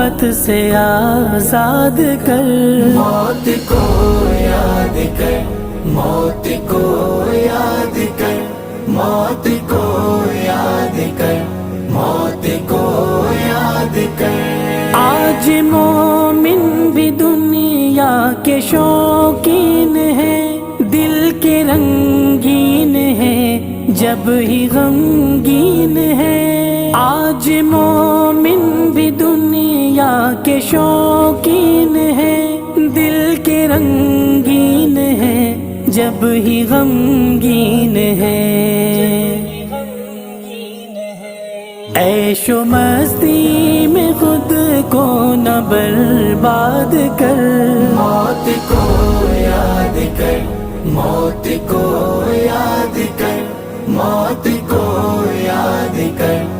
غربت سے آزاد کر، موت کو یاد کر، موت کو یاد کر، موت کو یاد کر، موت کو یاد کر۔ آج مومن بھی دنیا کے شوقین ہے، دل کے رنگین ہے جب ہی غمگین ہے۔ آج مومن بھی دنیا کے شوقین ہے، دل کے رنگین ہے جب ہی غمگین ہے۔ عیش و مستی میں خود کو نہ برباد کر، موت کو یاد کر، موت کو یاد کر، موت کو یاد کر۔